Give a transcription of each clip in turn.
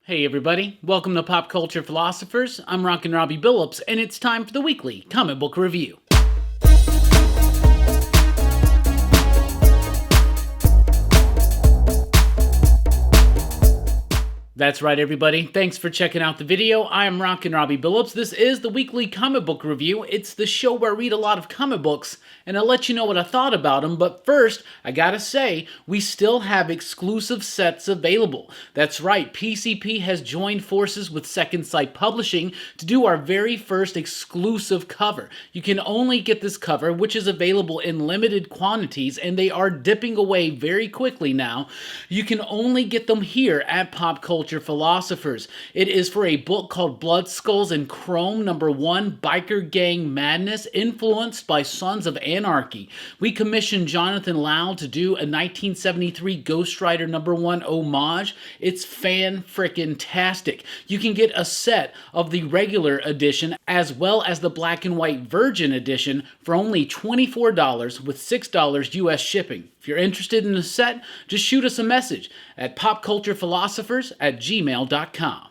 Hey everybody, welcome to Pop Culture Philosophers. I'm Rockin' Robbie Billups, and it's time for the weekly comic book review. That's right, everybody. Thanks for checking out the video. I am Rockin' Robbie Billups. This is the weekly comic book review. It's the show where I read a lot of comic books, and I'll let you know what I thought about them. But first, I gotta say, we still have exclusive sets available. That's right, PCP has joined forces with Second Sight Publishing to do our very first exclusive cover. You can only get this cover, which is available in limited quantities, and they are dipping away very quickly now. You can only get them here at Pop Culture Philosophers. It is for a book called Blood Skulls and Chrome #1, Biker Gang Madness, influenced by Sons of Anarchy. We commissioned Jonathan Lau to do a 1973 Ghost Rider #1 homage. It's fan-frickin-tastic. You can get a set of the regular edition as well as the black and white Virgin edition for only $24 with $6 US shipping. If you're interested in the set, just shoot us a message at popculturephilosophers@gmail.com.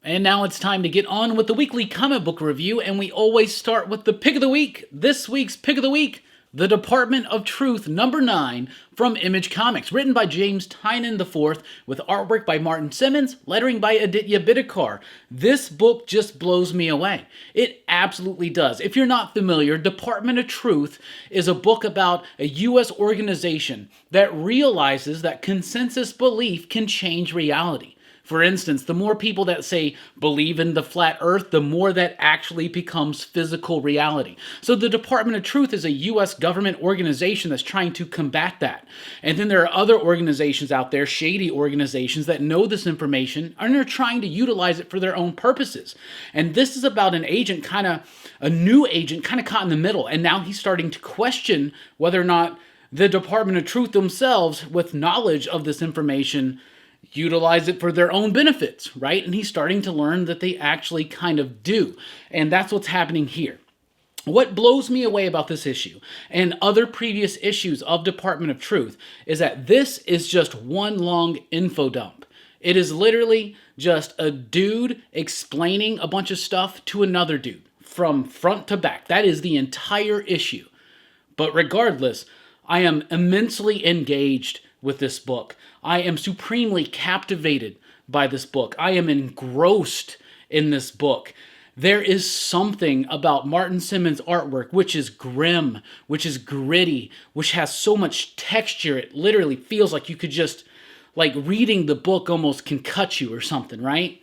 And now it's time to get on with the weekly comic book review, and we always start with the pick of the week. This week's pick of the week, The Department of Truth #9 from Image Comics, written by James Tynion IV with artwork by Martin Simmons, lettering by Aditya Bidikar. This book just blows me away. It absolutely does. If you're not familiar, Department of Truth is a book about a U.S. organization that realizes that consensus belief can change reality. For instance, the more people that say believe in the flat earth, the more that actually becomes physical reality. So the Department of Truth is a U.S. government organization that's trying to combat that. And then there are other organizations out there, shady organizations, that know this information and are trying to utilize it for their own purposes. And this is about an agent, a new agent, caught in the middle. And now he's starting to question whether or not the Department of Truth themselves, with knowledge of this information, utilize it for their own benefits, right? And he's starting to learn that they actually do. And that's what's happening here. What blows me away about this issue and other previous issues of Department of Truth is that this is just one long info dump. It is literally just a dude explaining a bunch of stuff to another dude from front to back. That is the entire issue. But regardless, I am immensely engaged with this book. I am supremely captivated by this book. I am engrossed in this book. There is something about Martin Simmons' artwork which is grim, which is gritty, which has so much texture. It literally feels like you could just, reading the book almost can cut you or something, right?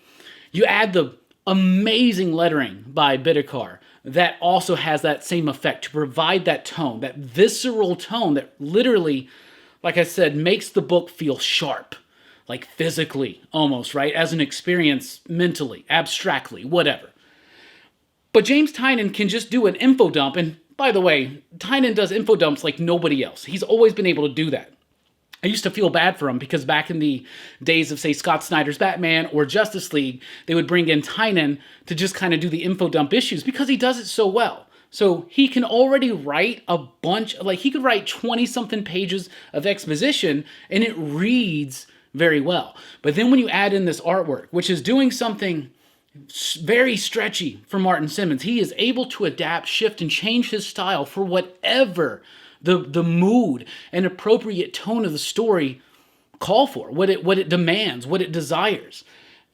You add the amazing lettering by Bidikar that also has that same effect to provide that tone, that visceral tone that literally, like I said, makes the book feel sharp, physically almost, right? As an experience mentally, abstractly, whatever. But James Tynion can just do an info dump, and by the way, Tynion does info dumps like nobody else. He's always been able to do that. I used to feel bad for him because back in the days of, say, Scott Snyder's Batman or Justice League, they would bring in Tynion to just do the info dump issues because he does it so well. So he can already write a bunch, he could write 20-something pages of exposition and it reads very well. But then when you add in this artwork, which is doing something very stretchy for Martin Simmons, he is able to adapt, shift, and change his style for whatever the mood and appropriate tone of the story call for, what it demands, what it desires.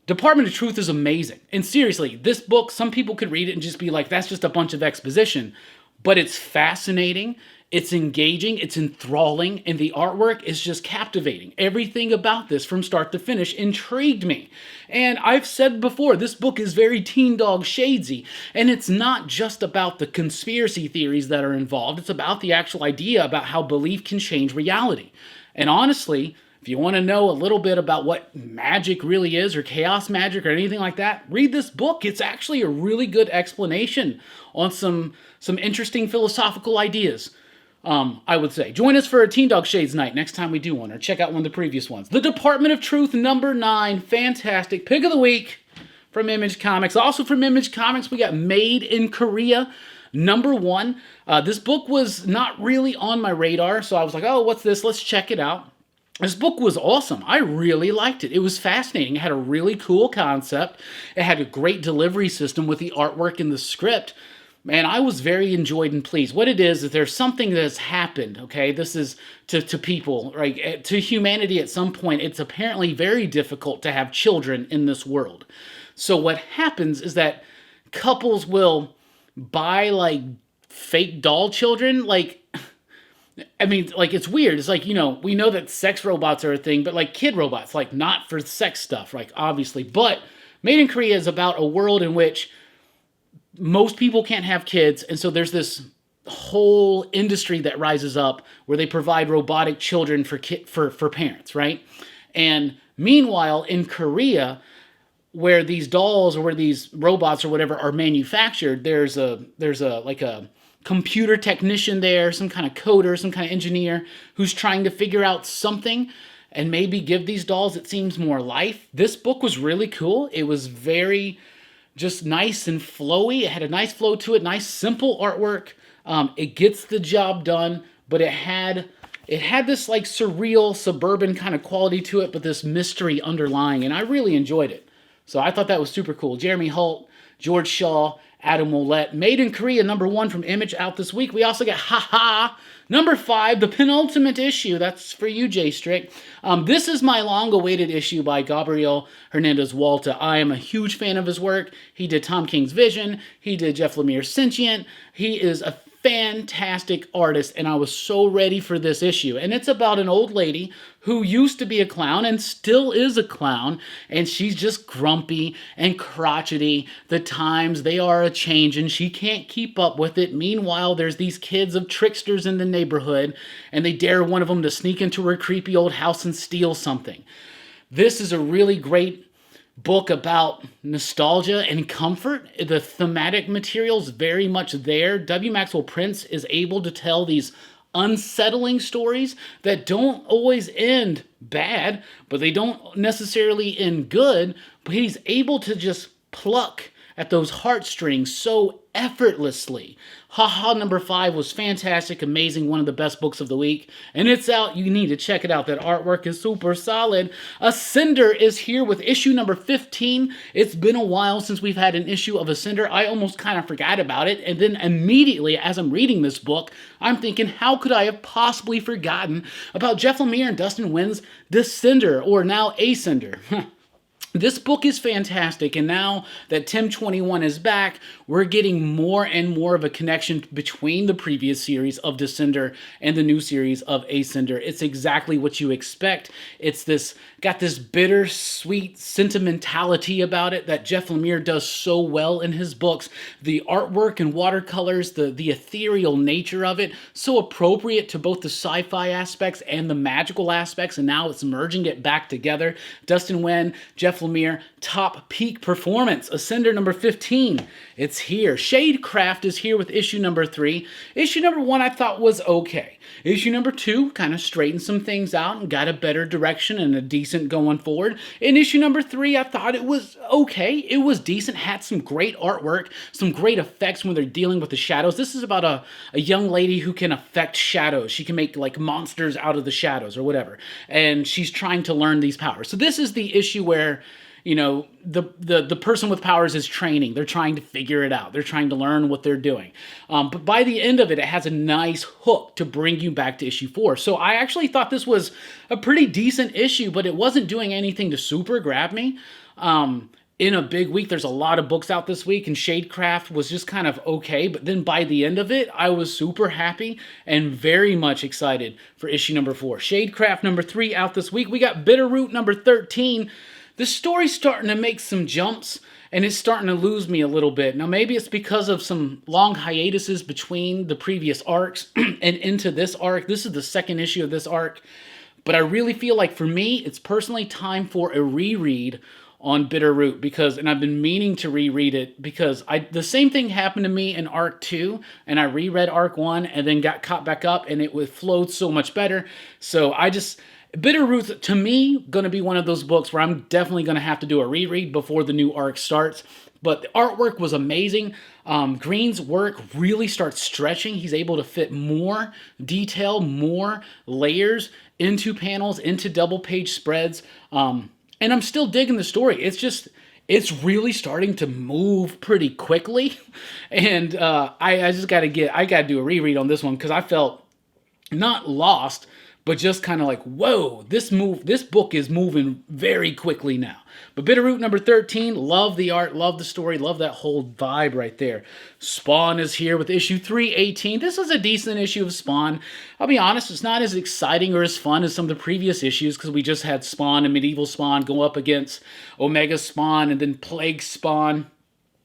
Department of Truth is amazing. And seriously, this book, some people could read it and just be like, that's just a bunch of exposition. But it's fascinating, it's engaging, it's enthralling, and the artwork is just captivating. Everything about this from start to finish intrigued me. And I've said before, this book is very teen dog shadesy. And it's not just about the conspiracy theories that are involved. It's about the actual idea about how belief can change reality. And honestly, if you want to know a little bit about what magic really is, or chaos magic, or anything like that, read this book. It's actually a really good explanation on some interesting philosophical ideas, I would say. Join us for a Teen Dog Shades night next time we do one, or check out one of the previous ones. The Department of Truth #9, fantastic. Pick of the week from Image Comics. Also from Image Comics, we got Made in Korea #1. This book was not really on my radar, so I was like, oh, what's this? Let's check it out. This book was awesome. I really liked it. It was fascinating. It had a really cool concept. It had a great delivery system with the artwork and the script. Man, I was very enjoyed and pleased. What it is there's something that has happened, okay? This is to people, right? To humanity at some point, it's apparently very difficult to have children in this world. So what happens is that couples will buy like fake doll children, like I mean, like, it's weird. It's like, we know that sex robots are a thing, but like kid robots, like not for sex stuff, like obviously. But Made in Korea is about a world in which most people can't have kids. And so there's this whole industry that rises up where they provide robotic children for parents, right? And meanwhile, in Korea, where these dolls or where these robots or whatever are manufactured, there's a like a computer technician there, some kind of coder, some kind of engineer who's trying to figure out something and maybe give these dolls, it seems, more life. This book was really cool. It was very just nice and flowy. It had a nice flow to it, nice simple artwork. It gets the job done, but it had this like surreal suburban kind of quality to it, but this mystery underlying, and I really enjoyed it. So I thought that was super cool. Jeremy Holt, George Shaw, Adam Willett. Made in Korea, #1 from Image, out this week. We also got Haha, #5, the penultimate issue. That's for you, Jay Strick. This is my long-awaited issue by Gabriel Hernandez Walta. I am a huge fan of his work. He did Tom King's Vision. He did Jeff Lemire's Sentient. He is a fantastic artist, and I was so ready for this issue. And it's about an old lady who used to be a clown and still is a clown, and she's just grumpy and crotchety. The times, they are a change, and she can't keep up with it. Meanwhile, there's these kids of tricksters in the neighborhood, and they dare one of them to sneak into her creepy old house and steal something. This is a really great book about nostalgia and comfort. The thematic material's very much there. W. Maxwell Prince is able to tell these unsettling stories that don't always end bad, but they don't necessarily end good, but he's able to just pluck at those heartstrings so effortlessly. Haha #5 was fantastic, amazing, one of the best books of the week, and it's out. You need to check it out. That artwork is super solid. Ascender is here with issue #15. It's been a while since we've had an issue of Ascender. I almost kind of forgot about it, and then immediately as I'm reading this book, I'm thinking, how could I have possibly forgotten about Jeff Lemire and Dustin Nguyen's Descender, or now Ascender? This book is fantastic, and now that Tim 21 is back, we're getting more and more of a connection between the previous series of Descender and the new series of Ascender. It's exactly what you expect. It's got this bittersweet sentimentality about it that Jeff Lemire does so well in his books. The artwork and watercolors, the ethereal nature of it, so appropriate to both the sci-fi aspects and the magical aspects, and now it's merging it back together. Dustin Nguyen, Jeff Lemire, top peak performance. Ascender #15. It's here. Shadecraft is here with issue #3. Issue #1 I thought was okay. Issue #2 kind of straightened some things out and got a better direction and a decent going forward. In issue #3, I thought it was okay. It was decent, had some great artwork, some great effects when they're dealing with the shadows. This is about a young lady who can affect shadows. She can make like monsters out of the shadows or whatever. And she's trying to learn these powers. So this is the issue where the person with powers is training. They're trying to figure it out. They're trying to learn what they're doing. But by the end of it, it has a nice hook to bring you back to issue 4. So I actually thought this was a pretty decent issue, but it wasn't doing anything to super grab me. In a big week, there's a lot of books out this week, and Shadecraft was just kind of okay. But then by the end of it, I was super happy and very much excited for issue #4. Shadecraft #3 out this week. We got Bitterroot #13. The story's starting to make some jumps, and it's starting to lose me a little bit. Now, maybe it's because of some long hiatuses between the previous arcs and into this arc. This is the second issue of this arc. But I really feel like, for me, it's personally time for a reread on Bitterroot, and I've been meaning to reread it because the same thing happened to me in Arc 2, and I reread Arc 1 and then got caught back up, and it flowed so much better. So Bitterroot, to me, going to be one of those books where I'm definitely going to have to do a reread before the new arc starts. But the artwork was amazing. Green's work really starts stretching. He's able to fit more detail, more layers into panels, into double page spreads. And I'm still digging the story. It's really starting to move pretty quickly. And I just got to do a reread on this one because I felt not lost, but just kind of like, whoa, this book is moving very quickly now. But Bitterroot number 13, love the art, love the story, love that whole vibe right there. Spawn is here with issue 318. This was a decent issue of Spawn. I'll be honest, it's not as exciting or as fun as some of the previous issues because we just had Spawn and Medieval Spawn go up against Omega Spawn and then Plague Spawn.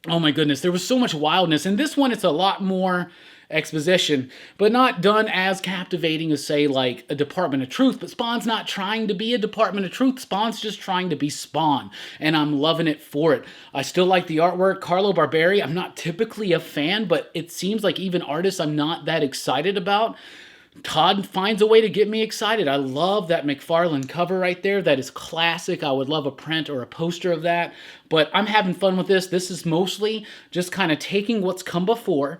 Oh my goodness, there was so much wildness. In this one, it's a lot more exposition, but not done as captivating as, say, like a Department of Truth. But Spawn's not trying to be a Department of Truth. Spawn's just trying to be Spawn, and I'm loving it for it. I still like the artwork. Carlo Barberi, I'm not typically a fan, but it seems like even artists I'm not that excited about. Todd finds a way to get me excited. I love that McFarlane cover right there. That is classic. I would love a print or a poster of that. But I'm having fun with this. This is mostly just kind of taking what's come before,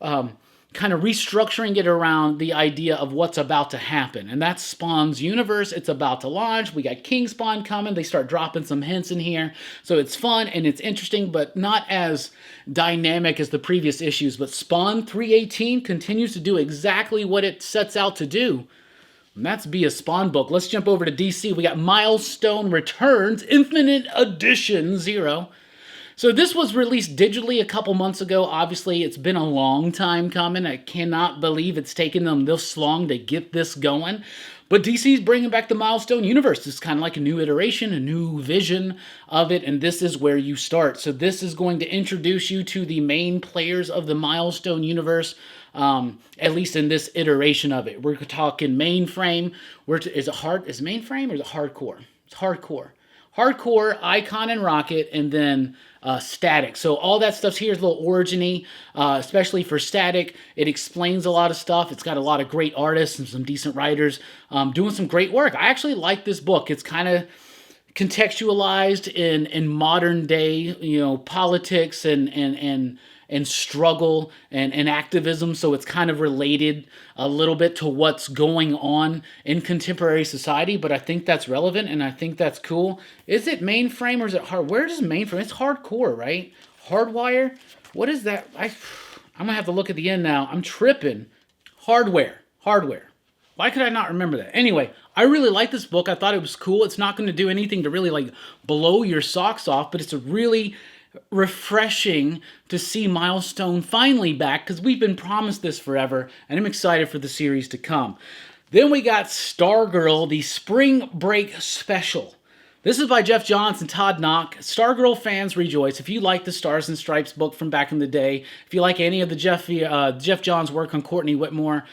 kind of restructuring it around the idea of what's about to happen. And that's Spawn's universe. It's about to launch. We got King Spawn coming. They start dropping some hints in here. So it's fun and it's interesting, but not as dynamic as the previous issues. But Spawn 318 continues to do exactly what it sets out to do. And that's be a Spawn book. Let's jump over to DC. We got Milestone Returns, Infinite Edition 0. So this was released digitally a couple months ago. Obviously, it's been a long time coming. I cannot believe it's taken them this long to get this going. But DC's bringing back the Milestone universe. It's kind of like a new iteration, a new vision of it, and this is where you start. So this is going to introduce you to the main players of the Milestone universe, at least in this iteration of it. We're talking mainframe. Is it mainframe or is it hardcore? It's hardcore. Hardcore, Icon, and Rocket, and then Static. So all that stuff's here is a little origin-y, especially for Static. It explains a lot of stuff. It's got a lot of great artists and some decent writers doing some great work. I actually like this book. It's kind of contextualized in modern day, politics and struggle and activism, so it's kind of related a little bit to what's going on in contemporary society, but I think that's relevant, and I think that's cool. Is it mainframe or is it hard? Where does mainframe? It's hardcore, right? Hardwire? What is that? I'm going to have to look at the end now. I'm tripping. Hardware. Why could I not remember that? Anyway, I really like this book. I thought it was cool. It's not going to do anything to really blow your socks off, but it's a really refreshing to see Milestone finally back because we've been promised this forever, and I'm excited for the series to come. Then we got Stargirl, the Spring Break Special. This is by Jeff Johns and Todd Knock. Stargirl fans rejoice. If you like the Stars and Stripes book from back in the day, if you like any of the Jeff Johns work on Courtney Whitmore,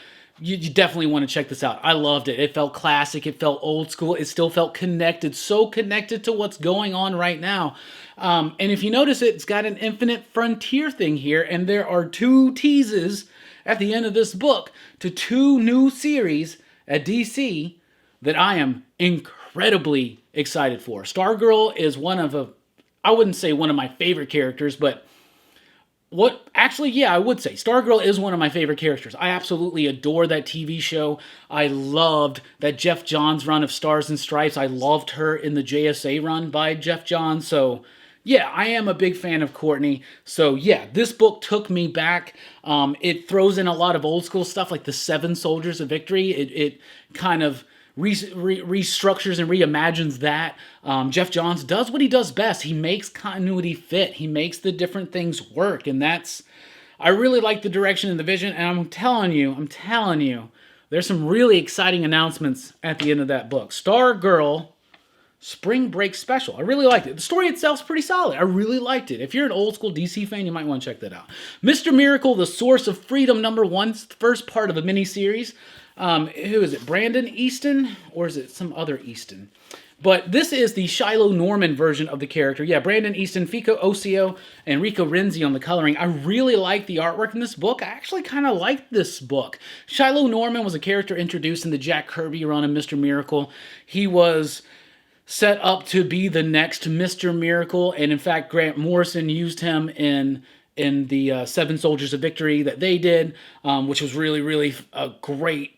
you definitely want to check this out. I loved it. It felt classic. It felt old school. It still felt connected. So connected to what's going on right now. And if you notice it's got an Infinite Frontier thing here. And there are 2 teases at the end of this book to 2 new series at DC that I am incredibly excited for. Stargirl is I wouldn't say one of my favorite characters, but I would say Stargirl is one of my favorite characters. I absolutely adore that TV show. I loved that Jeff Johns run of Stars and Stripes. I loved her in the JSA run by Jeff Johns. So, yeah, I am a big fan of Courtney. So, yeah, this book took me back. It throws in a lot of old school stuff like the 7 Soldiers of Victory. It kind of restructures and reimagines that. Jeff Johns does what he does best. He makes continuity fit. He makes the different things work, and I really like the direction and the vision, and I'm telling you, there's some really exciting announcements at the end of that book. Stargirl Spring Break Special. I really liked it. The story itself's pretty solid. I really liked it. If you're an old school DC fan, you might want to check that out. Mr. Miracle, The Source of Freedom, #1. It's the first part of a mini-series. Who is it? Brandon Easton? Or is it some other Easton? But this is the Shiloh Norman version of the character. Yeah, Brandon Easton, Fico Osio, and Rico Renzi on the coloring. I really like the artwork in this book. I actually kind of liked this book. Shiloh Norman was a character introduced in the Jack Kirby run of Mr. Miracle. He was set up to be the next Mr. Miracle, and in fact, Grant Morrison used him in the Seven Soldiers of Victory that they did, which was really, really a great,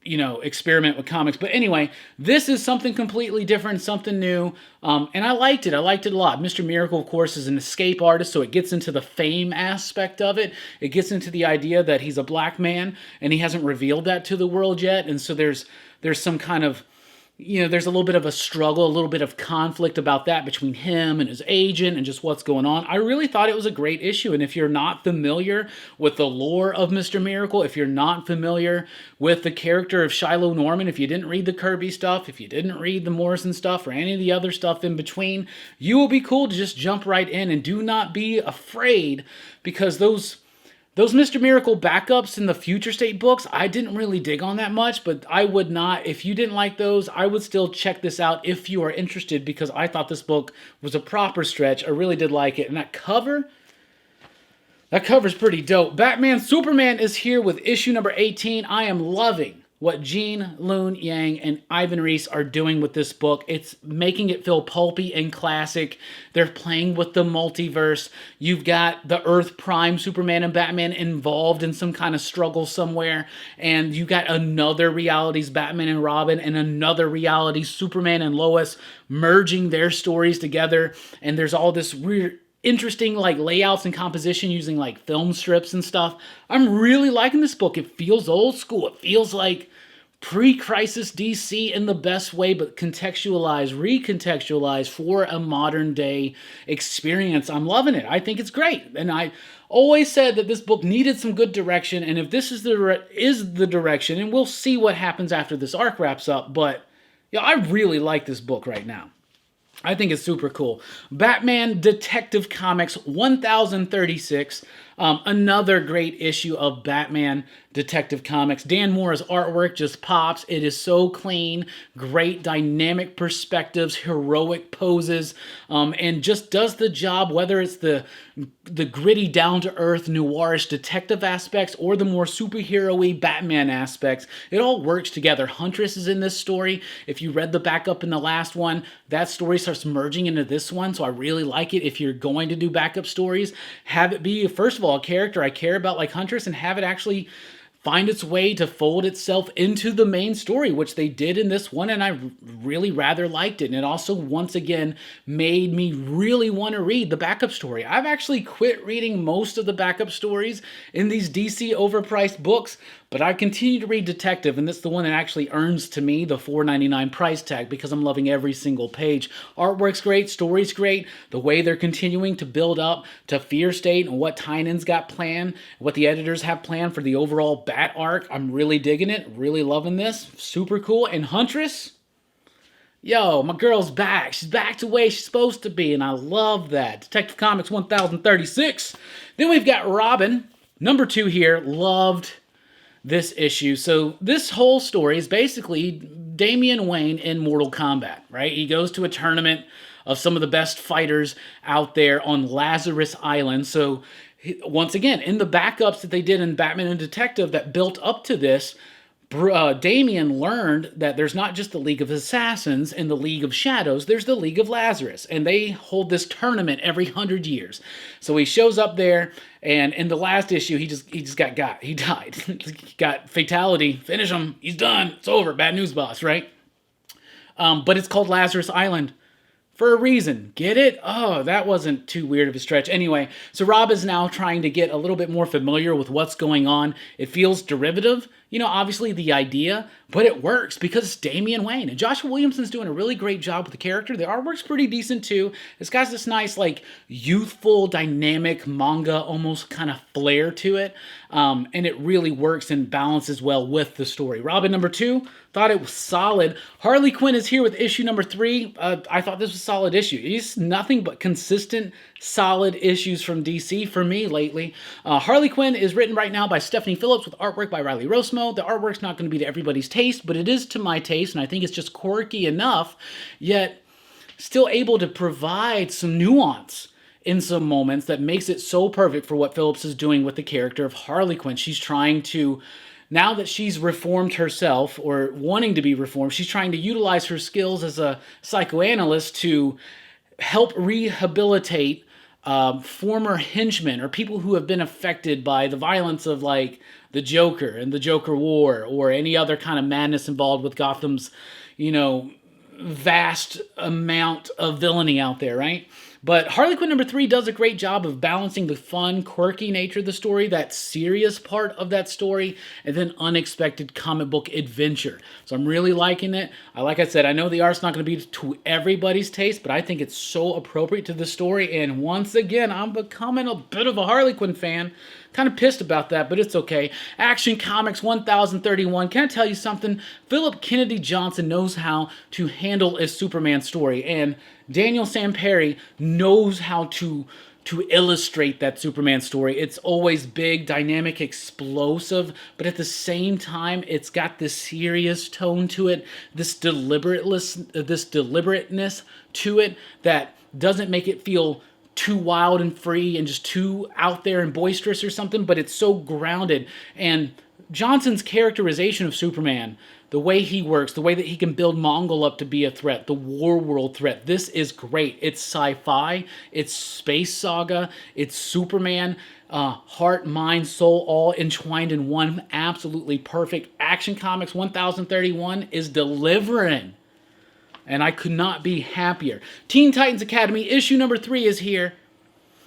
experiment with comics. But anyway, this is something completely different, something new, and I liked it. I liked it a lot. Mr. Miracle, of course, is an escape artist, so it gets into the fame aspect of it. It gets into the idea that he's a black man, and he hasn't revealed that to the world yet, and so there's some kind of, there's a little bit of a struggle, a little bit of conflict about that between him and his agent and just what's going on. I really thought it was a great issue, and if you're not familiar with the lore of Mr. Miracle, if you're not familiar with the character of Shiloh Norman, if you didn't read the Kirby stuff, if you didn't read the Morrison stuff or any of the other stuff in between, you will be cool to just jump right in, and do not be afraid, because those Mr. Miracle backups in the Future State books, I didn't really dig on that much, but I would not, if you didn't like those, I would still check this out if you are interested, because I thought this book was a proper stretch. I really did like it. And that cover's pretty dope. Batman Superman is here with issue number 18. I am loving what Gene Luen Yang and Ivan Reis are doing with this book. It's making it feel pulpy and classic. They're playing with the multiverse. You've got the Earth Prime Superman and Batman involved in some kind of struggle somewhere, and you got another reality's Batman and Robin and another reality Superman and Lois merging their stories together, and there's all this weird interesting layouts and composition using film strips and stuff. I'm really liking this book. It feels old school. It feels like pre-crisis DC in the best way, but recontextualized for a modern day experience. I'm loving it. I think it's great. And I always said that this book needed some good direction, and if this is the direction, and we'll see what happens after this arc wraps up, but I really like this book right now. I think it's super cool. Batman Detective Comics 1036. Another great issue of Batman Detective Comics. Dan Mora's artwork just pops. It is so clean, great dynamic perspectives, heroic poses, and just does the job, whether it's the gritty, down-to-earth, noirish detective aspects or the more superhero-y Batman aspects. It all works together. Huntress is in this story. If you read the backup in the last one, that story starts merging into this one, so I really like it. If you're going to do backup stories, have it be, first of all, a character I care about like Huntress, and have it actually find its way to fold itself into the main story, which they did in this one, and I really rather liked it. And it also, once again, made me really want to read the backup story. I've actually quit reading most of the backup stories in these DC overpriced books, but I continue to read Detective, and that's the one that actually earns to me the $4.99 price tag, because I'm loving every single page. Artwork's great, story's great, the way they're continuing to build up to Fear State and what Tynan's got planned, what the editors have planned for the overall Bat arc. I'm really digging it, really loving this. Super cool. And Huntress, yo, my girl's back. She's back to the way she's supposed to be, and I love that. Detective Comics 1036. Then we've got Robin, number 2 here. Loved this issue. So this whole story is basically Damian Wayne in Mortal Kombat, right? He goes to a tournament of some of the best fighters out there on Lazarus Island. So once again, in the backups that they did in Batman and Detective that built up to this, Damian learned that there's not just the League of Assassins and the League of Shadows, there's the League of Lazarus, and they hold this tournament every 100 years. So he shows up there, and in the last issue, he just got. He died. He got fatality. Finish him. He's done. It's over. Bad news, boss, right? But it's called Lazarus Island for a reason. Get it? Oh, that wasn't too weird of a stretch. Anyway, so Rob is now trying to get a little bit more familiar with what's going on. It feels derivative, obviously the idea, but it works because it's Damian Wayne. And Joshua Williamson's doing a really great job with the character. The artwork's pretty decent too. It's got this nice, youthful, dynamic manga, almost kind of flair to it. And it really works and balances well with the story. Robin number 2, thought it was solid. Harley Quinn is here with issue number 3. I thought this was a solid issue. It's nothing but consistent, solid issues from DC for me lately. Harley Quinn is written right now by Stephanie Phillips with artwork by Riley Rosmo. know, the artwork's not going to be to everybody's taste, but it is to my taste, and I think it's just quirky enough, yet still able to provide some nuance in some moments that makes it so perfect for what Phillips is doing with the character of Harley Quinn. She's trying to, now that she's reformed herself, or wanting to be reformed, she's trying to utilize her skills as a psychoanalyst to help rehabilitate former henchmen or people who have been affected by the violence of, like, the Joker and the Joker War, or any other kind of madness involved with Gotham's, you know, vast amount of villainy out there, right? But Harley Quinn number 3 does a great job of balancing the fun, quirky nature of the story, that serious part of that story, and then unexpected comic book adventure. So I'm really liking it. Like I said, I know the art's not going to be to everybody's taste, but I think it's so appropriate to the story. And once again, I'm becoming a bit of a Harley Quinn fan. Kind of pissed about that, but it's okay. Action Comics 1031. Can I tell you something? Philip Kennedy Johnson knows how to handle a Superman story, and Daniel Samperi knows how to illustrate that Superman story. It's always big, dynamic, explosive, but at the same time, it's got this serious tone to it, this deliberateness to it that doesn't make it feel too wild and free and just too out there and boisterous or something, but it's so grounded. And Johnson's characterization of Superman, the way he works, the way that he can build Mongol up to be a threat, the war world threat, this is great. It's sci-fi, it's space saga, it's Superman, heart, mind, soul, all entwined in one absolutely perfect. Action Comics 1031 is delivering. And I could not be happier. Teen Titans Academy, issue number 3 is here.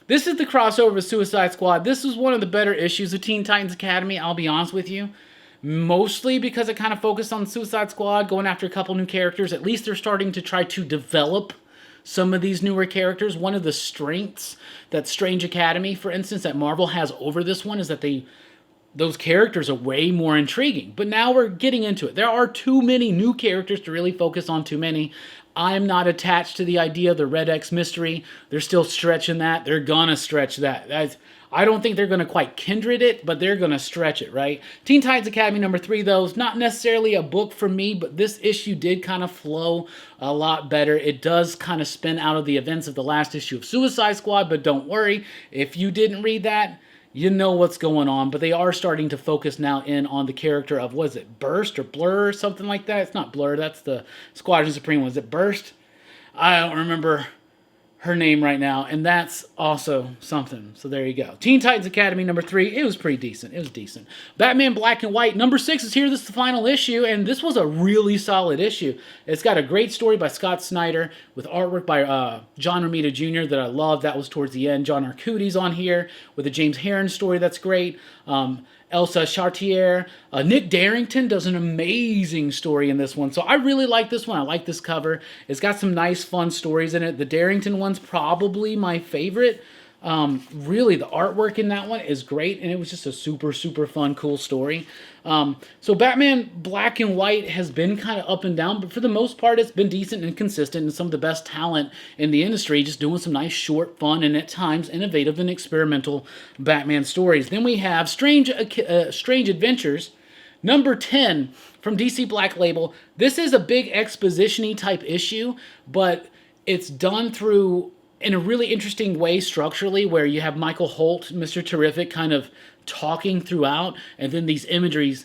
This is the crossover with Suicide Squad. This was one of the better issues of Teen Titans Academy, I'll be honest with you. Mostly because it kind of focused on Suicide Squad, going after a couple new characters. At least they're starting to try to develop some of these newer characters. One of the strengths that Strange Academy, for instance, that Marvel has over this one is that those characters are way more intriguing. But now we're getting into it. There are too many new characters to really focus on too many. I'm not attached to the idea of the Red X mystery. They're still stretching that. They're gonna stretch that. I don't think they're gonna quite kindred it, but they're gonna stretch it, right? Teen Titans Academy number 3, though, is not necessarily a book for me, but this issue did kind of flow a lot better. It does kind of spin out of the events of the last issue of Suicide Squad, but don't worry. If you didn't read that, you know what's going on, but they are starting to focus now in on the character of, what is it, Burst or Blur or something like that? It's not Blur, that's the Squadron Supreme one. Is it Burst? I don't remember her name right now, and that's also something. So there you go. Teen Titans Academy number 3, it was pretty decent. It was decent. Batman Black and White number 6 is here. This is the final issue, and this was a really solid issue. It's got a great story by Scott Snyder with artwork by John Romita Jr. that I love. That was towards the end. John Arcudi's on here with a James Herron story that's great. Elsa Chartier. Nick Darrington does an amazing story in this one. So I really like this one. I like this cover. It's got some nice, fun stories in it. The Darrington one's probably my favorite. Really, the artwork in that one is great, and it was just a super, super fun, cool story. So Batman Black and White has been kind of up and down, but for the most part, it's been decent and consistent, and some of the best talent in the industry just doing some nice, short, fun, and at times innovative and experimental Batman stories. Then we have Strange Adventures, number 10 from DC Black Label. This is a big exposition-y type issue, but it's done through in a really interesting way structurally, where you have Michael Holt, Mr. Terrific, kind of talking throughout, and then these images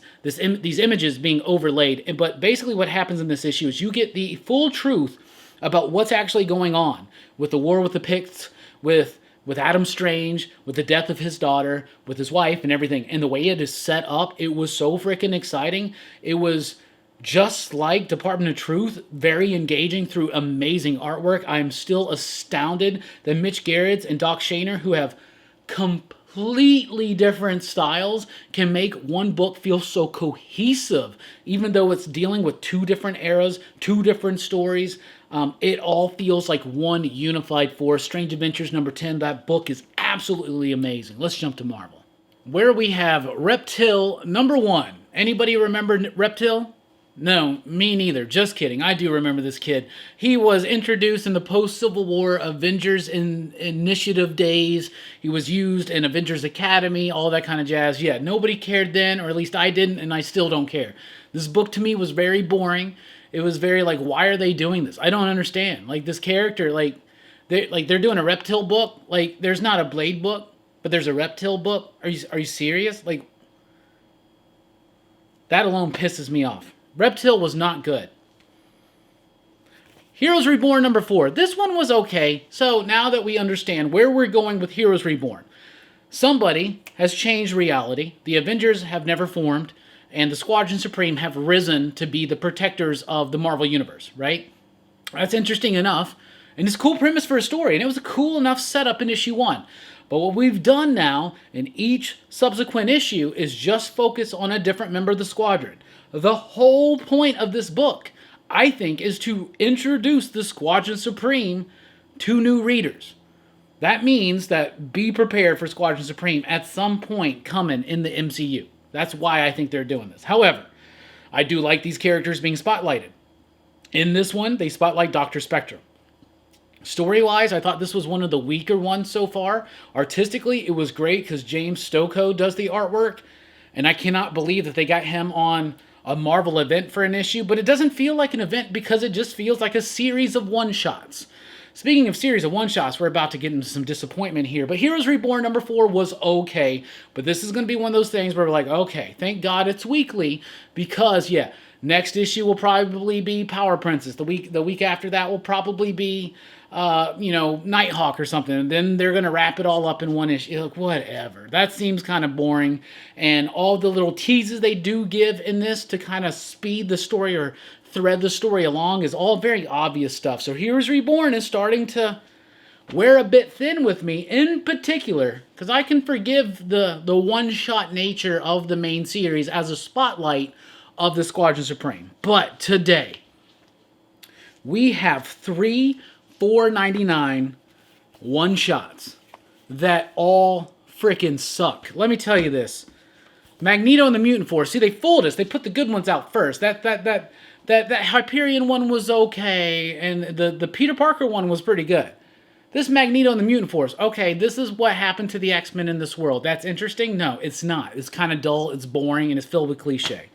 being overlaid. But basically what happens in this issue is you get the full truth about what's actually going on with the war with the Picts, with Adam Strange, with the death of his daughter, with his wife and everything. And the way it is set up, it was so freaking exciting. It was just like Department of Truth, very engaging through amazing artwork. I am still astounded that Mitch Gerrits and Doc Shaner, who have completely different styles, can make one book feel so cohesive, even though it's dealing with two different eras, two different stories. It all feels like one unified force. Strange Adventures number 10, that book is absolutely amazing. Let's jump to Marvel, where we have Reptil number 1. Anybody remember Reptil? No, me neither. Just kidding. I do remember this kid. He was introduced in the post-Civil War Avengers Initiative days. He was used in Avengers Academy, all that kind of jazz. Yeah, nobody cared then, or at least I didn't, and I still don't care. This book to me was very boring. It was very like, why are they doing this? I don't understand. Like this character, they're doing a Reptile book. Like there's not a Blade book, but there's a Reptile book. Are you serious? Like that alone pisses me off. Reptil was not good. Heroes Reborn number 4. This one was okay. So now that we understand where we're going with Heroes Reborn, somebody has changed reality. The Avengers have never formed, and the Squadron Supreme have risen to be the protectors of the Marvel Universe, right? That's interesting enough, and it's a cool premise for a story, and it was a cool enough setup in issue 1. But what we've done now in each subsequent issue is just focus on a different member of the squadron. The whole point of this book, I think, is to introduce the Squadron Supreme to new readers. That means that be prepared for Squadron Supreme at some point coming in the MCU. That's why I think they're doing this. However, I do like these characters being spotlighted. In this one, they spotlight Dr. Spectrum. Story-wise, I thought this was one of the weaker ones so far. Artistically, it was great because James Stokoe does the artwork, and I cannot believe that they got him on a Marvel event for an issue, but it doesn't feel like an event because it just feels like a series of one-shots. Speaking of series of one-shots, we're about to get into some disappointment here, but Heroes Reborn number 4 was okay, but this is going to be one of those things where we're like, okay, thank God it's weekly, because, yeah, next issue will probably be Power Princess. The week after that will probably be Nighthawk or something, and then they're going to wrap it all up in one issue. Like, whatever. That seems kind of boring, and all the little teases they do give in this to kind of speed the story or thread the story along is all very obvious stuff. So Heroes Reborn is starting to wear a bit thin with me, in particular, because I can forgive the one-shot nature of the main series as a spotlight of the Squadron Supreme. But today, we have 3 $4.99 one-shots that all frickin' suck. Let me tell you this. Magneto and the Mutant Force. See, they fooled us. They put the good ones out first. That Hyperion one was okay, and the Peter Parker one was pretty good. This Magneto and the Mutant Force. Okay, this is what happened to the X-Men in this world. That's interesting? No, it's not. It's kind of dull, it's boring, and it's filled with cliche.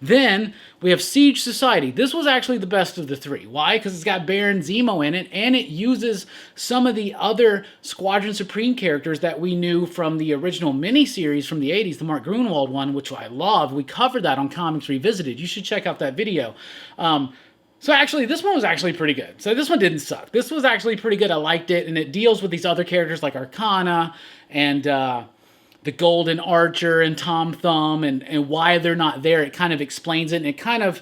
Then, we have Siege Society. This was actually the best of the 3. Why? Because it's got Baron Zemo in it, and it uses some of the other Squadron Supreme characters that we knew from the original miniseries from the 80s, the Mark Gruenwald one, which I love. We covered that on Comics Revisited. You should check out that video. So actually, this one was actually pretty good. So this one didn't suck. This was actually pretty good. I liked it, and it deals with these other characters like Arcana and the Golden Archer and Tom Thumb and why they're not there. It kind of explains it, and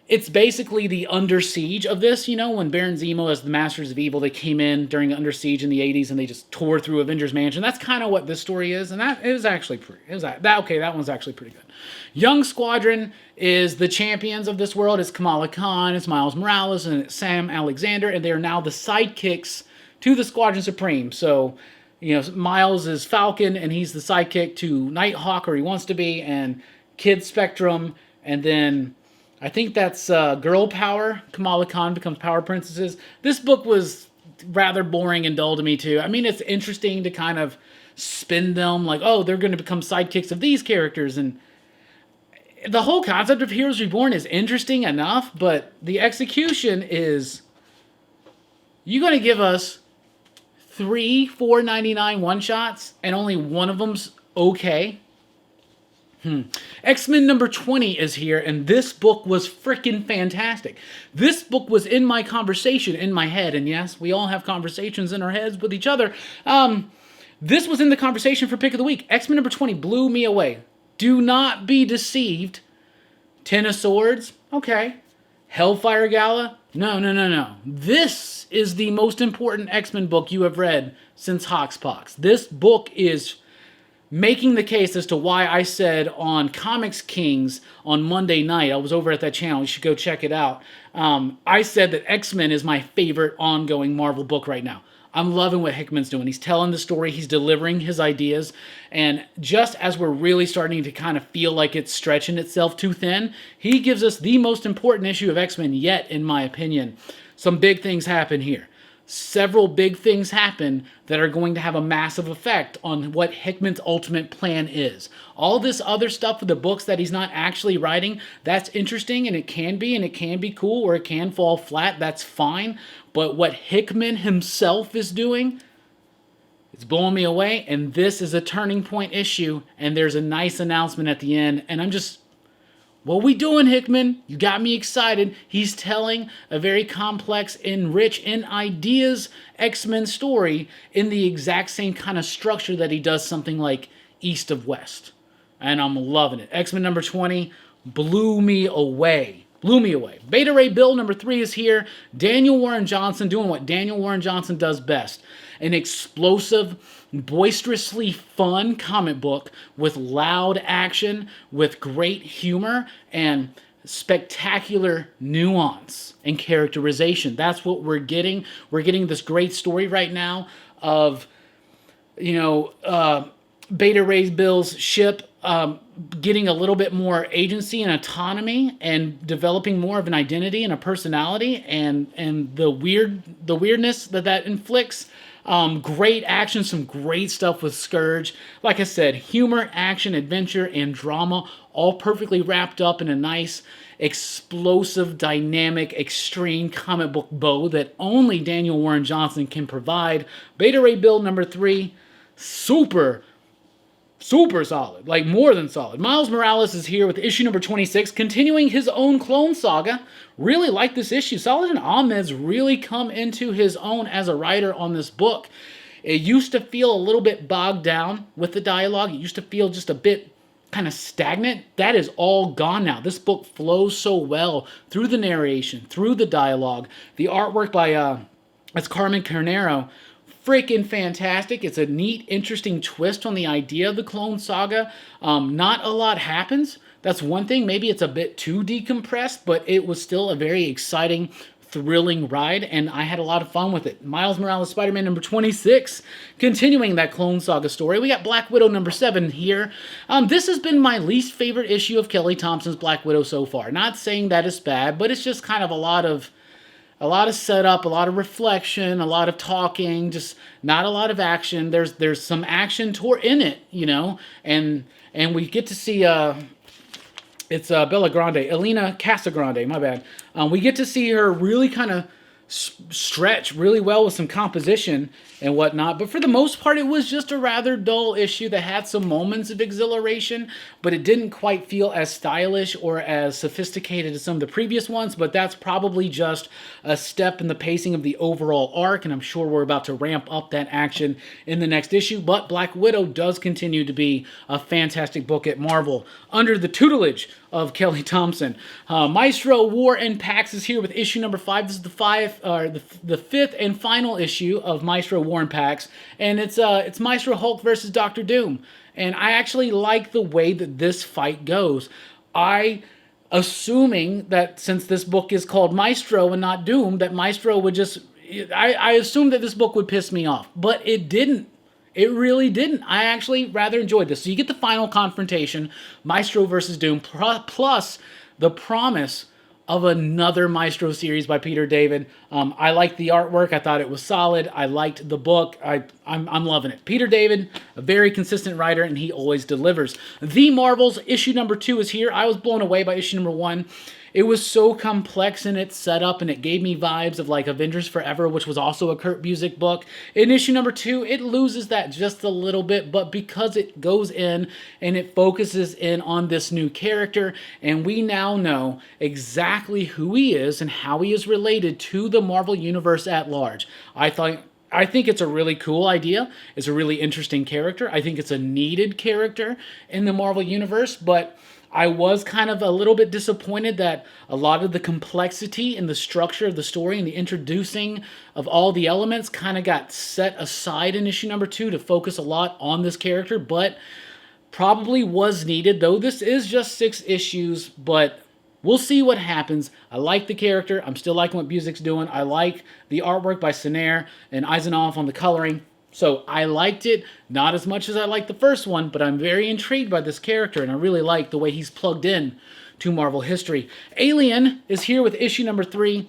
it's basically the Under Siege of this, when Baron Zemo as the Masters of Evil, they came in during Under Siege in the 80s and they just tore through Avengers Mansion. That's kind of what this story is, and that one's actually pretty good. Young Squadron is the champions of this world. It's Kamala Khan, it's Miles Morales, and it's Sam Alexander, and they are now the sidekicks to the Squadron Supreme. So, Miles is Falcon, and he's the sidekick to Nighthawk, or he wants to be, and Kid Spectrum, and then I think that's Girl Power. Kamala Khan becomes Power Princesses. This book was rather boring and dull to me, too. I mean, it's interesting to kind of spin them like, oh, they're going to become sidekicks of these characters, and the whole concept of Heroes Reborn is interesting enough, but the execution is, you're going to give us 3 $4.99 one-shots, and only one of them's okay? X-Men number 20 is here, and this book was freaking fantastic. This book was in my conversation, in my head, and yes, we all have conversations in our heads with each other. This was in the conversation for Pick of the Week. X-Men number 20 blew me away. Do not be deceived. Ten of Swords, okay. Hellfire Gala, no. This is the most important X-Men book you have read since Hoxpox. This book is making the case as to why I said on Comics Kings on Monday night, I was over at that channel, you should go check it out, I said that X-Men is my favorite ongoing Marvel book right now. I'm loving what Hickman's doing. He's telling the story, he's delivering his ideas, and just as we're really starting to kind of feel like it's stretching itself too thin, he gives us the most important issue of X-Men yet, in my opinion. Some big things happen here. Several big things happen that are going to have a massive effect on what Hickman's ultimate plan is. All this other stuff with the books that he's not actually writing, that's interesting, and it can be cool, or it can fall flat, that's fine. But what Hickman himself is doing, it's blowing me away, and this is a turning point issue, and there's a nice announcement at the end, and I'm just... What we doing, Hickman? You got me excited. He's telling a very complex and rich in ideas X-Men story in the exact same kind of structure that he does something like East of West. And I'm loving it. X-Men number 20 blew me away. Beta Ray Bill number 3 is here. Daniel Warren Johnson doing what Daniel Warren Johnson does best. An explosive, boisterously fun comic book with loud action, with great humor, and spectacular nuance and characterization. That's what we're getting. We're getting this great story right now of, Beta Ray Bill's ship getting a little bit more agency and autonomy and developing more of an identity and a personality, and the weirdness that inflicts. Great action, some great stuff with Scourge. Like I said, humor, action, adventure, and drama all perfectly wrapped up in a nice, explosive, dynamic, extreme comic book bow that only Daniel Warren Johnson can provide. Beta Ray Bill number 3, super solid, like more than solid. Miles Morales is here with issue number 26, continuing his own clone saga. Really like this issue. Saladin Ahmed's really come into his own as a writer on this book. It used to feel a little bit bogged down with the dialogue. It used to feel just a bit kind of stagnant. That is all gone now. This book flows so well through the narration, through the dialogue. The artwork by it's Carmen Carnero. Freaking fantastic. It's a neat, interesting twist on the idea of the Clone Saga. Not a lot happens. That's one thing. Maybe it's a bit too decompressed, but it was still a very exciting, thrilling ride, and I had a lot of fun with it. Miles Morales Spider-Man number 26, continuing that Clone Saga story. We got Black Widow number 7 here. This has been my least favorite issue of Kelly Thompson's Black Widow so far. Not saying that it's bad, but it's just kind of a lot of setup, a lot of reflection, a lot of talking, just not a lot of action. There's some action in it, and we get to see it's Bella Grande, Elena Casagrande, my bad. We get to see her really kind of stretch really well with some composition and whatnot, but for the most part it was just a rather dull issue that had some moments of exhilaration, but it didn't quite feel as stylish or as sophisticated as some of the previous ones. But that's probably just a step in the pacing of the overall arc, and I'm sure we're about to ramp up that action in the next issue. But Black Widow does continue to be a fantastic book at Marvel under the tutelage of Kelly Thompson. Maestro War and Pax is here with issue number 5. This is the fifth and final issue of Maestro War and Pax, and it's Maestro Hulk versus Doctor Doom. And I actually like the way that this fight goes. Assuming that since this book is called Maestro and not Doom, that Maestro would just... I assumed that this book would piss me off, but it didn't. It really didn't. I actually rather enjoyed this. So you get the final confrontation, Maestro versus Doom, plus the promise of another Maestro series by Peter David. I liked the artwork. I thought it was solid. I liked the book. I'm loving it. Peter David, a very consistent writer, and he always delivers. The Marvels, issue number 2 is here. I was blown away by issue number 1. It was so complex in its setup, and it gave me vibes of like Avengers Forever, which was also a Kurt Busiek book. In issue number 2, it loses that just a little bit, but because it goes in and it focuses in on this new character, and we now know exactly who he is and how he is related to the Marvel Universe at large. I think it's a really cool idea. It's a really interesting character. I think it's a needed character in the Marvel Universe, but I was kind of a little bit disappointed that a lot of the complexity and the structure of the story and the introducing of all the elements kind of got set aside in issue number 2 to focus a lot on this character, but probably was needed, though this is just 6 issues, but we'll see what happens. I like the character. I'm still liking what Buzik's doing. I like the artwork by Senair and Eisenhoff on the coloring. So I liked it, not as much as I liked the first one, but I'm very intrigued by this character, and I really like the way he's plugged in to Marvel history. Alien is here with issue number 3.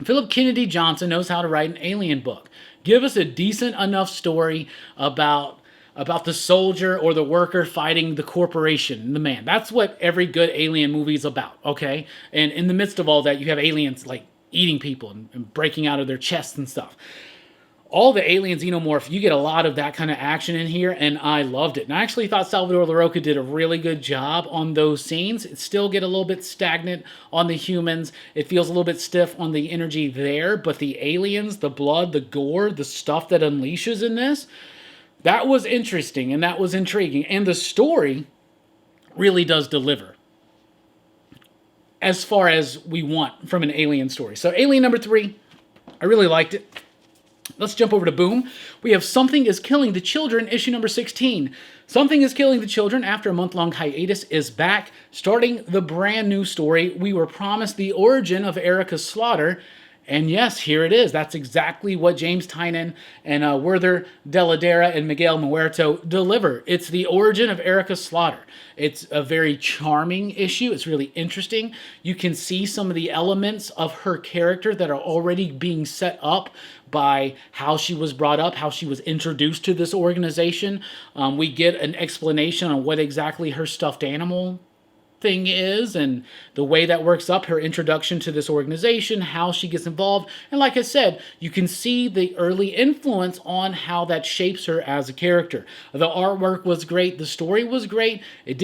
Philip Kennedy Johnson knows how to write an Alien book. Give us a decent enough story about the soldier or the worker fighting the corporation, the man. That's what every good Alien movie is about, okay? And in the midst of all that, you have aliens like eating people and breaking out of their chests and stuff. All the Alien Xenomorph, you get a lot of that kind of action in here, and I loved it. And I actually thought Salvador Larroca did a really good job on those scenes. It still get a little bit stagnant on the humans. It feels a little bit stiff on the energy there, but the aliens, the blood, the gore, the stuff that unleashes in this, that was interesting and that was intriguing. And the story really does deliver as far as we want from an Alien story. So Alien number 3, I really liked it. Let's jump over to Boom. We have Something is Killing the Children, issue number 16. Something is Killing the Children, after a month-long hiatus, is back, starting the brand new story. We were promised the origin of Erica's slaughter, and yes, here it is. That's exactly what James Tynion and Werther Dell'Edera and Miguel Muerto deliver. It's the origin of Erica's slaughter. It's a very charming issue. It's really interesting. You can see some of the elements of her character that are already being set up by how she was brought up, how she was introduced to this organization. We get an explanation on what exactly her stuffed animal thing is and the way that works up, her introduction to this organization, how she gets involved. And like I said, you can see the early influence on how that shapes her as a character. The artwork was great. The story was great. It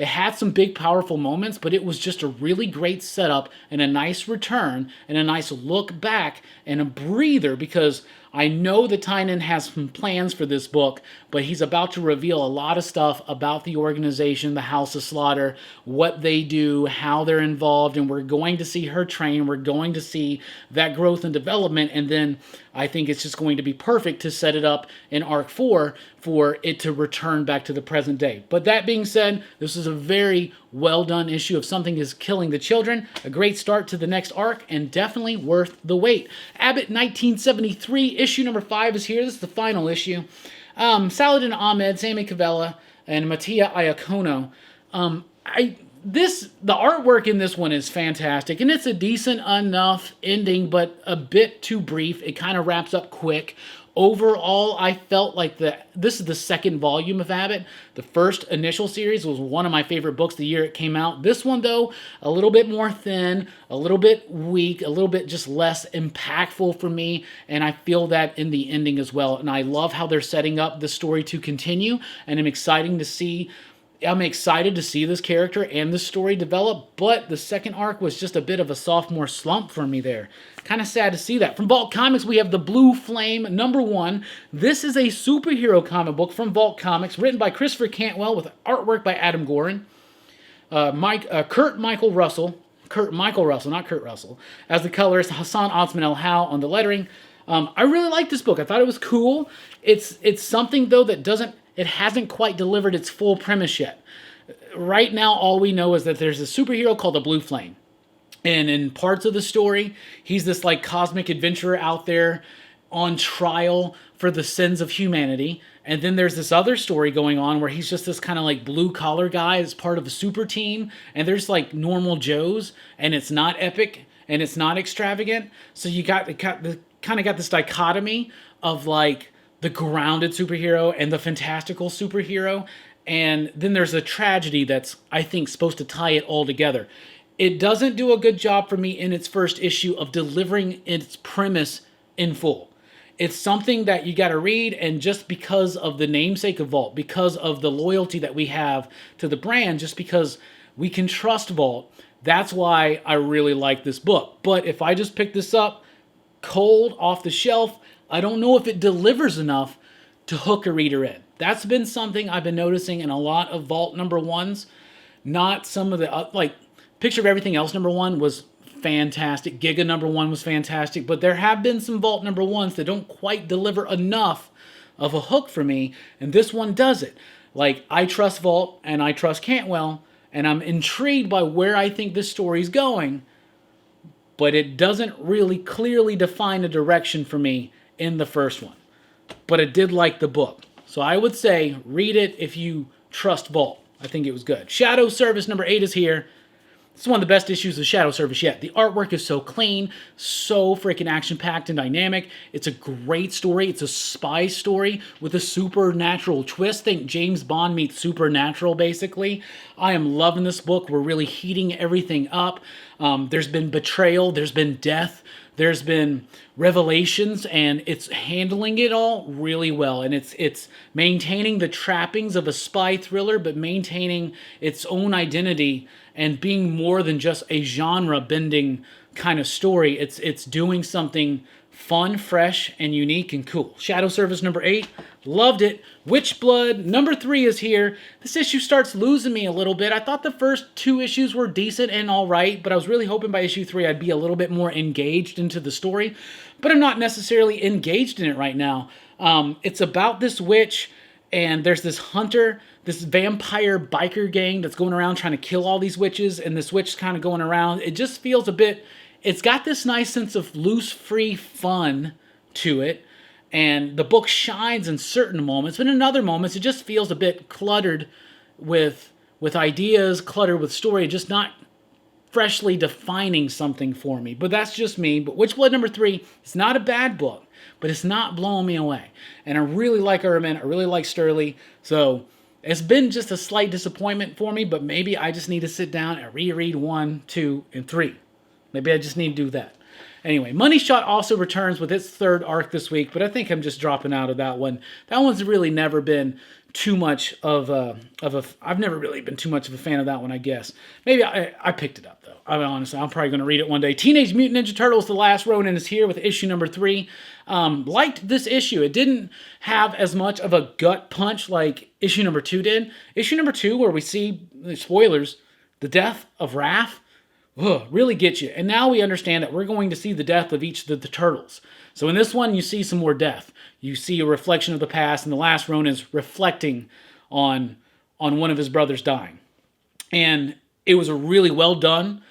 had some big, powerful moments, but it was just a really great setup and a nice return and a nice look back and a breather, because I know that Tynion has some plans for this book, but he's about to reveal a lot of stuff about the organization, the House of Slaughter, what they do, how they're involved, and we're going to see her train. We're going to see that growth and development, and then I think it's just going to be perfect to set it up in Arc 4 for it to return back to the present day. But that being said, this is a very well done issue of Something is Killing the Children. A great start to the next arc, and definitely worth the wait. Abbott 1973, issue number 5 is here. This is the final issue. Saladin Ahmed, Sammy Cavella, and Mattia Iacono. The artwork in this one is fantastic, and it's a decent enough ending, but a bit too brief. It kind of wraps up quick. Overall, I felt like this is the second volume of Abbott. The first initial series was one of my favorite books the year it came out. This one, though, a little bit more thin, a little bit weak, a little bit just less impactful for me, and I feel that in the ending as well. And I love how they're setting up the story to continue, and I'm excited to see this character and the story develop, but the second arc was just a bit of a sophomore slump for me there. Kind of sad to see that. From Vault Comics, we have The Blue Flame, number 1. This is a superhero comic book from Vault Comics, written by Christopher Cantwell with artwork by Adam Gorin. Kurt Michael Russell, not Kurt Russell, as the colorist, Hassan Otsman El Hal on the lettering. I really like this book. I thought it was cool. It's something, though, it hasn't quite delivered its full premise yet. Right now, all we know is that there's a superhero called the Blue Flame. And in parts of the story, he's this like cosmic adventurer out there on trial for the sins of humanity. And then there's this other story going on where he's just this kind of like blue collar guy as part of a super team. And there's like normal Joes, and it's not epic and it's not extravagant. So you got this dichotomy of like the grounded superhero and the fantastical superhero. And then there's a tragedy that's, I think, supposed to tie it all together. It doesn't do a good job for me in its first issue of delivering its premise in full. It's something that you got to read, and just because of the namesake of Vault, because of the loyalty that we have to the brand, just because we can trust Vault, that's why I really like this book. But if I just pick this up cold off the shelf, I don't know if it delivers enough to hook a reader in. That's been something I've been noticing in a lot of Vault number 1s. Not some of the, Picture of Everything Else number 1 was fantastic. Giga number 1 was fantastic. But there have been some Vault number 1s that don't quite deliver enough of a hook for me. And this one does it. I trust Vault and I trust Cantwell. and I'm intrigued by where I think this story's going, but it doesn't really clearly define a direction for me in the first one. But I did like the book. So I would say read it if you trust Vault. I think it was good. Shadow Service number 8 is here. This is one of the best issues of Shadow Service yet. The artwork is so clean, so freaking action-packed and dynamic. It's a great story. It's a spy story with a supernatural twist. Think James Bond meets Supernatural, basically. I am loving this book. We're really heating everything up. There's been betrayal. There's been death. There's been revelations, and it's handling it all really well. And it's maintaining the trappings of a spy thriller, but maintaining its own identity and being more than just a genre-bending kind of story. It's doing something fun, fresh, and unique and cool. Shadow Service number 8, loved it. Witchblood number 3 is here. This issue starts losing me a little bit. I thought the first 2 issues were decent and all right, but I was really hoping by issue 3 I'd be a little bit more engaged into the story, but I'm not necessarily engaged in it right now. It's about this witch, and there's this hunter, this vampire biker gang that's going around trying to kill all these witches, and this witch is kind of going around. It just feels a bit... It's got this nice sense of loose, free fun to it, and the book shines in certain moments, but in other moments it just feels a bit cluttered with ideas, cluttered with story, just not freshly defining something for me. But that's just me. But Witchblood number 3, it's not a bad book, but it's not blowing me away. And I really like Urban, I really like Sturley, so it's been just a slight disappointment for me, but maybe I just need to sit down and reread 1, 2, and 3. Maybe I just need to do that. Anyway, Money Shot also returns with its 3rd arc this week, but I think I'm just dropping out of that one. That one's really never been too much of a... I've never really been too much of a fan of that one, I guess. Maybe I picked it up, though. I mean, honestly, I'm probably going to read it one day. Teenage Mutant Ninja Turtles, The Last Ronin is here with issue number 3. Liked this issue. It didn't have as much of a gut punch like issue number 2 did. Issue number 2, where we see, spoilers, the death of Raph, really gets you. And now we understand that we're going to see the death of each of the turtles. So in this one, you see some more death. You see a reflection of the past, and the last Ronin is reflecting on one of his brothers dying. And it was a really well done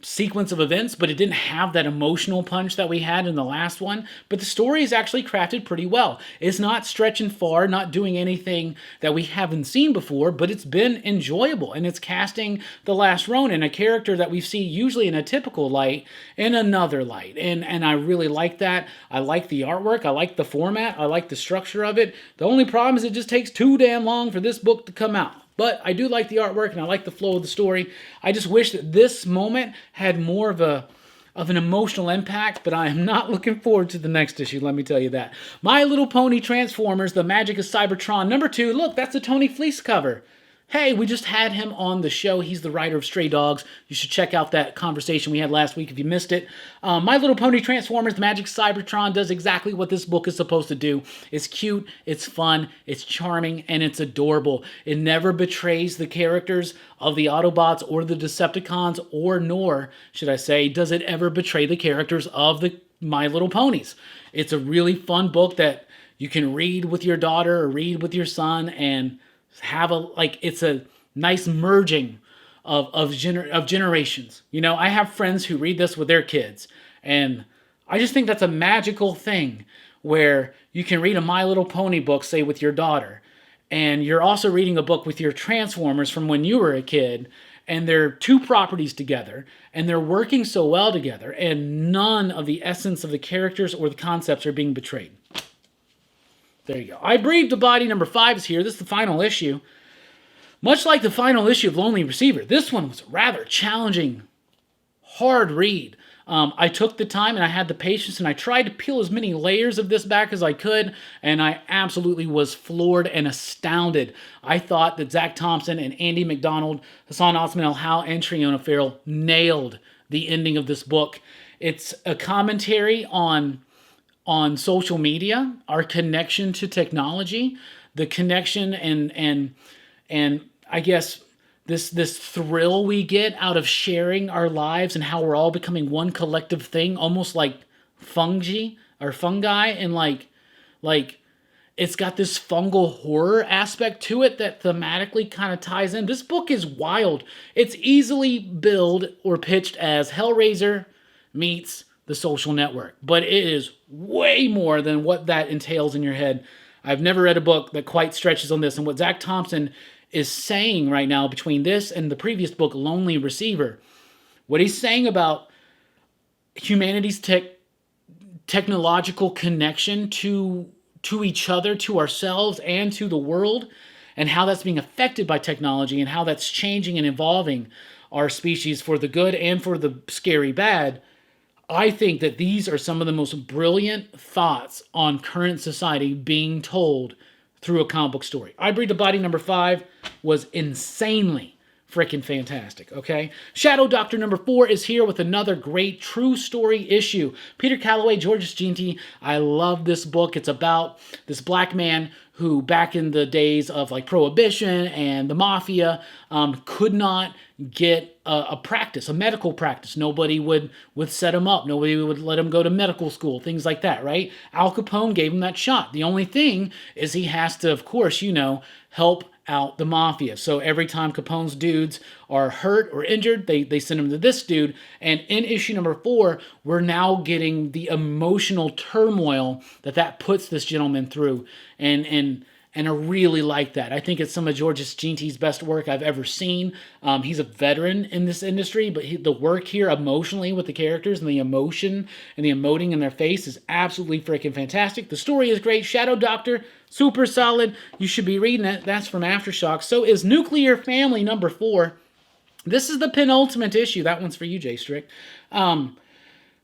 sequence of events, but it didn't have that emotional punch that we had in the last one. But the story is actually crafted pretty well. It's not stretching far, not doing anything that we haven't seen before, but it's been enjoyable, and it's casting the last Ronin, a character that we see usually in a typical light, in another light, and I really like that. I like the artwork, I like the format, I like the structure of it. The only problem is it just takes too damn long for this book to come out. But I do like the artwork, and I like the flow of the story. I just wish that this moment had more of an emotional impact, but I am not looking forward to the next issue, let me tell you that. My Little Pony Transformers, The Magic of Cybertron, number 2. Look, that's a Tony Fleece cover. Hey, we just had him on the show. He's the writer of Stray Dogs. You should check out that conversation we had last week if you missed it. My Little Pony Transformers, The Magic Cybertron does exactly what this book is supposed to do. It's cute, it's fun, it's charming, and it's adorable. It never betrays the characters of the Autobots or the Decepticons, or nor, should I say, does it ever betray the characters of the My Little Ponies. It's a really fun book that you can read with your daughter or read with your son, and have it's a nice merging of generations. You know, I have friends who read this with their kids, and I just think that's a magical thing where you can read a My Little Pony book, say, with your daughter, and you're also reading a book with your Transformers from when you were a kid, and they're 2 properties together, and they're working so well together, and none of the essence of the characters or the concepts are being betrayed. There you go. I Breathed a Body number 5 is here. This is the final issue. Much like the final issue of Lonely Receiver, this one was a rather challenging, hard read. I took the time and I had the patience, and I tried to peel as many layers of this back as I could, and I absolutely was floored and astounded. I thought that Zach Thompson and Andy McDonald, Hassan Otsman-El-Hal, and Triona Farrell nailed the ending of this book. It's a commentary on social media, our connection to technology, the connection and I guess this thrill we get out of sharing our lives, and how we're all becoming one collective thing, almost like fungi, and like it's got this fungal horror aspect to it that thematically kind of ties in. This book is wild. It's easily billed or pitched as Hellraiser meets The Social Network, but it is way more than what that entails in your head. I've never read a book that quite stretches on this, and what Zach Thompson is saying right now between this and the previous book, Lonely Receiver, what he's saying about humanity's technological connection to each other, to ourselves, and to the world, and how that's being affected by technology, and how that's changing and evolving our species for the good and for the scary bad. I think that these are some of the most brilliant thoughts on current society being told through a comic book story. I Breathe the Body number 5 was insanely freaking fantastic, okay? Shadow Doctor number 4 is here with another great true story issue. Peter Calloway, Georges Jeanty. I love this book. It's about this black man who, back in the days of like Prohibition and the Mafia, could not get a practice, a medical practice. Nobody would set him up. Nobody would let him go to medical school, things like that, right? Al Capone gave him that shot. The only thing is he has to, of course, help out the mafia. So every time Capone's dudes are hurt or injured, they send them to this dude. And in issue number 4, we're now getting the emotional turmoil that puts this gentleman through. And I really like that. I think it's some of Georges Jeanty's best work I've ever seen. He's a veteran in this industry, but the work here emotionally with the characters and the emotion and the emoting in their face is absolutely freaking fantastic. The story is great. Shadow Doctor, super solid. You should be reading it. That's from Aftershock. So is Nuclear Family number 4. This is the penultimate issue. That one's for you, Jay Strick.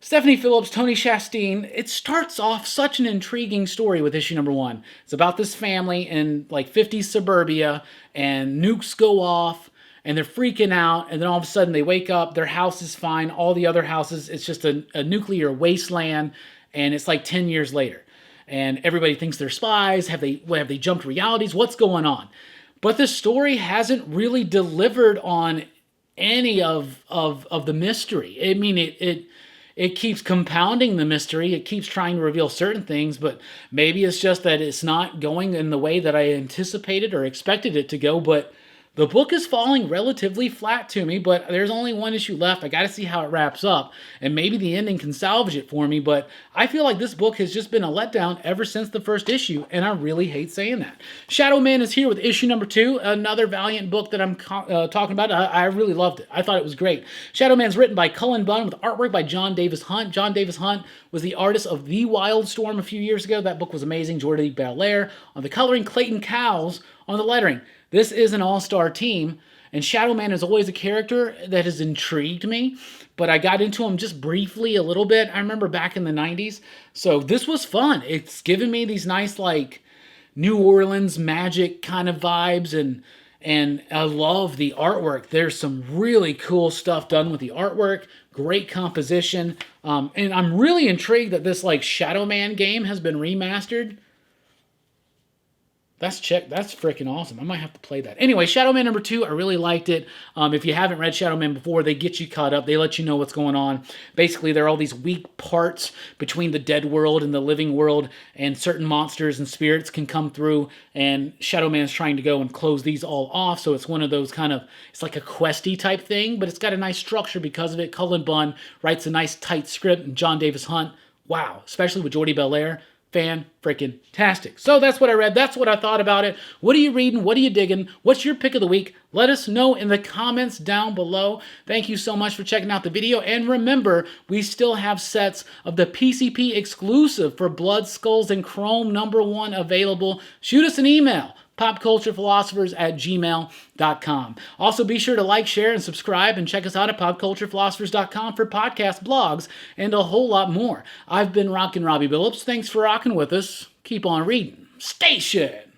Stephanie Phillips, Tony Chastain. It starts off such an intriguing story with issue number 1. It's about this family in like 50s suburbia, and nukes go off, and they're freaking out, and then all of a sudden they wake up, their house is fine, all the other houses, it's just a nuclear wasteland, and it's like 10 years later. And everybody thinks they're spies. Have they jumped realities? What's going on? But the story hasn't really delivered on any of the mystery. I mean, it keeps compounding the mystery. It keeps trying to reveal certain things, but maybe it's just that it's not going in the way that I anticipated or expected it to go. But the book is falling relatively flat to me, but there's only one issue left. I got to see how it wraps up, and maybe the ending can salvage it for me, but I feel like this book has just been a letdown ever since the first issue, and I really hate saying that. Shadow Man is here with issue number 2, another Valiant book that I'm talking about. I really loved it. I thought it was great. Shadow Man's written by Cullen Bunn with artwork by John Davis Hunt. John Davis Hunt was the artist of The Wildstorm a few years ago. That book was amazing. Jordi Belair on the coloring, Clayton Cowles on the lettering. This is an all-star team, and Shadow Man is always a character that has intrigued me, but I got into him just briefly a little bit. I remember back in the 90s, so this was fun. It's given me these nice, like, New Orleans magic kind of vibes, and I love the artwork. There's some really cool stuff done with the artwork, great composition, and I'm really intrigued that this, like, Shadow Man game has been remastered. That's freaking awesome. I might have to play that. Anyway, Shadow Man number 2, I really liked it. If you haven't read Shadow Man before, they get you caught up. They let you know what's going on. Basically, there are all these weak parts between the dead world and the living world, and certain monsters and spirits can come through, and Shadow Man's trying to go and close these all off, so it's one of those kind of, it's like a questy type thing, but it's got a nice structure because of it. Cullen Bunn writes a nice tight script, and John Davis Hunt, wow, especially with Jordi Belair, fan-freaking-tastic. So that's what I read. That's what I thought about it. What are you reading? What are you digging? What's your pick of the week? Let us know in the comments down below. Thank you so much for checking out the video. And remember, we still have sets of the PCP exclusive for Blood, Skulls, and Chrome number 1 available. Shoot us an email, popculturephilosophers@gmail.com. Also, be sure to like, share, and subscribe, and check us out at popculturephilosophers.com for podcasts, blogs, and a whole lot more. I've been Rockin' Robbie Billups. Thanks for rocking with us. Keep on reading. Station!